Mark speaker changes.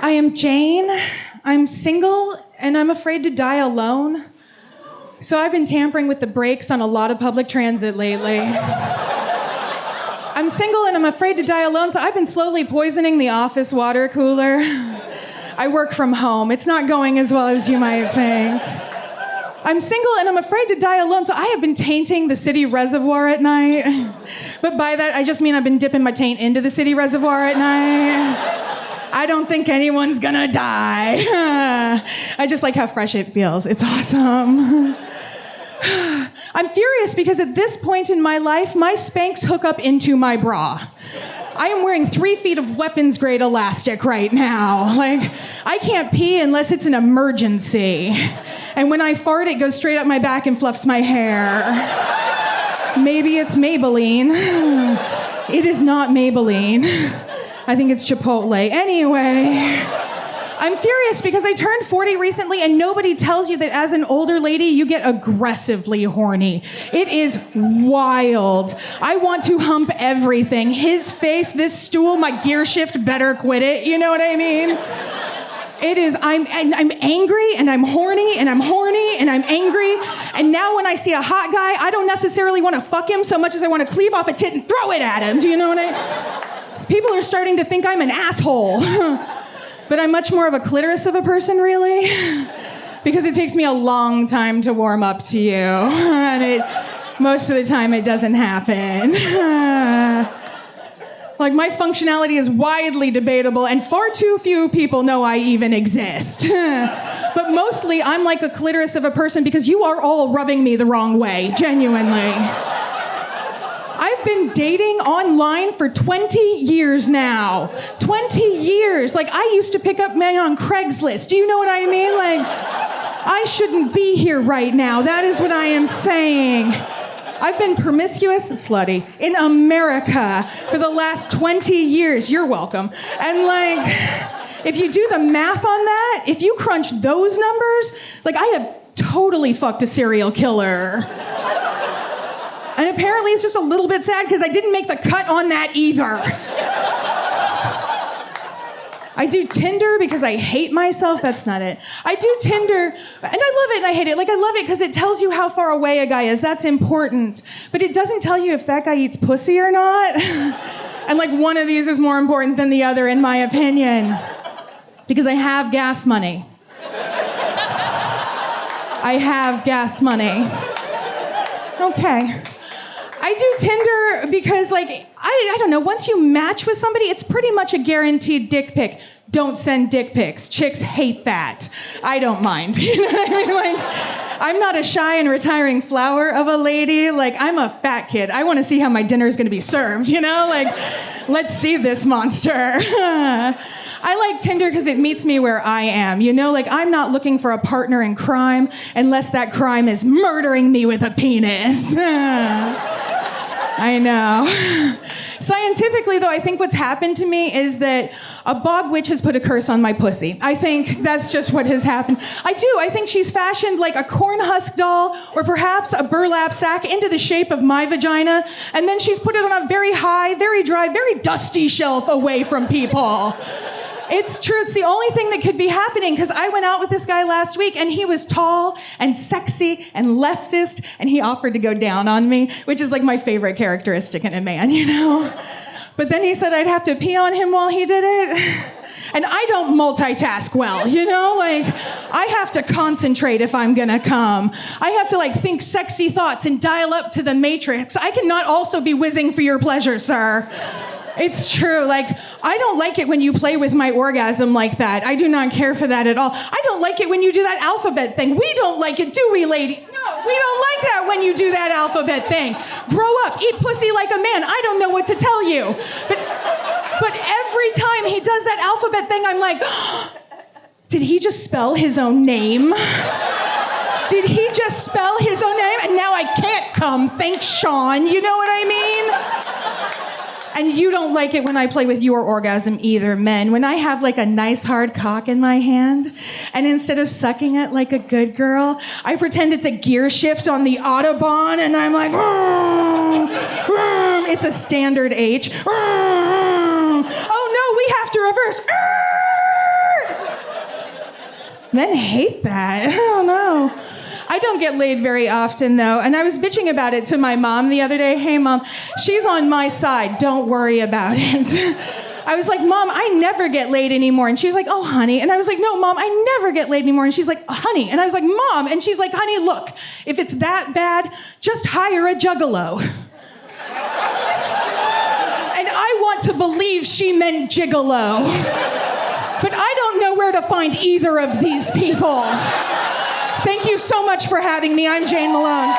Speaker 1: I am Jane. I'm single, and I'm afraid to die alone. So I've been tampering with the brakes on a lot of public transit lately. I'm single and I'm afraid to die alone, so I've been slowly poisoning the office water cooler. I work from home. It's not going as well as you might think. I'm single and I'm afraid to die alone, so I have been tainting the city reservoir at night. But by that, I just mean I've been dipping my taint into the city reservoir at night. I don't think anyone's gonna die. I just like how fresh it feels. It's awesome. I'm furious because at this point in my life, my Spanx hook up into my bra. I am wearing 3 feet of weapons grade elastic right now. Like, I can't pee unless it's an emergency. And when I fart, it goes straight up my back and fluffs my hair. Maybe it's Maybelline. It is not Maybelline. I think it's Chipotle. Anyway, I'm furious because I turned 40 recently and nobody tells you that as an older lady, you get aggressively horny. It is wild. I want to hump everything. His face, this stool, my gear shift, better quit it. You know what I mean? It is, I'm angry and I'm horny and I'm horny and I'm angry. And now when I see a hot guy, I don't necessarily want to fuck him so much as I want to cleave off a tit and throw it at him. Do you know what I mean? People are starting to think I'm an asshole. But I'm much more of a clitoris of a person, really. Because it takes me a long time to warm up to you. And most of the time, it doesn't happen. Like, my functionality is widely debatable, and far too few people know I even exist. But mostly, I'm like a clitoris of a person because you are all rubbing me the wrong way, genuinely. I've been dating online for 20 years now. 20 years. Like, I used to pick up men on Craigslist. Do you know what I mean? Like, I shouldn't be here right now. That is what I am saying. I've been promiscuous, slutty, in America for the last 20 years. You're welcome. And like, if you do the math on that, if you crunch those numbers, like, I have totally fucked a serial killer. And apparently it's just a little bit sad because I didn't make the cut on that either. I do Tinder because I hate myself. That's not it. I do Tinder, and I love it and I hate it. Like, I love it because it tells you how far away a guy is. That's important. But it doesn't tell you if that guy eats pussy or not. And like, one of these is more important than the other, in my opinion. Because I have gas money. I have gas money. Okay. I do Tinder because, like, I don't know, once you match with somebody, it's pretty much a guaranteed dick pic. Don't send dick pics. Chicks hate that. I don't mind. You know what I mean? Like, I'm not a shy and retiring flower of a lady. Like, I'm a fat kid. I want to see how my dinner is going to be served, you know? Like, let's see this monster. I like Tinder because it meets me where I am. You know, like, I'm not looking for a partner in crime unless that crime is murdering me with a penis. I know. Scientifically, though, I think what's happened to me is that a bog witch has put a curse on my pussy. I think that's just what has happened. I do. I think she's fashioned like a corn husk doll or perhaps a burlap sack into the shape of my vagina, and then she's put it on a very high, very dry, very dusty shelf away from people. It's true. It's the only thing that could be happening, because I went out with this guy last week and he was tall and sexy and leftist, and he offered to go down on me, which is like my favorite characteristic in a man, you know? But then he said I'd have to pee on him while he did it. And I don't multitask well, you know? Like, I have to concentrate if I'm gonna come. I have to, like, think sexy thoughts and dial up to the Matrix. I cannot also be whizzing for your pleasure, sir. It's true. Like, I don't like it when you play with my orgasm like that. I do not care for that at all. I don't like it when you do that alphabet thing. We don't like it, do we, ladies? No, we don't like that when you do that alphabet thing. Grow up, eat pussy like a man. I don't know what to tell you. But every time he does that alphabet thing, I'm like, did he just spell his own name? Did he just spell his own name? And now I can't come. Thanks, Sean. You know what I mean? And you don't like it when I play with your orgasm either, men. When I have like a nice hard cock in my hand, and instead of sucking it like a good girl, I pretend it's a gear shift on the Autobahn, and I'm like, it's a standard H. Oh no, we have to reverse. Men hate that. I don't know. I don't get laid very often, though, and I was bitching about it to my mom the other day. Hey, Mom, she's on my side. Don't worry about it. I was like, Mom, I never get laid anymore. And she was like, oh, honey. And I was like, no, Mom, I never get laid anymore. And she's like, honey. And I was like, Mom. And she's like, honey, look, if it's that bad, just hire a juggalo. And I want to believe she meant gigolo. But I don't know where to find either of these people. Thank you so much for having me. I'm Jane Malone.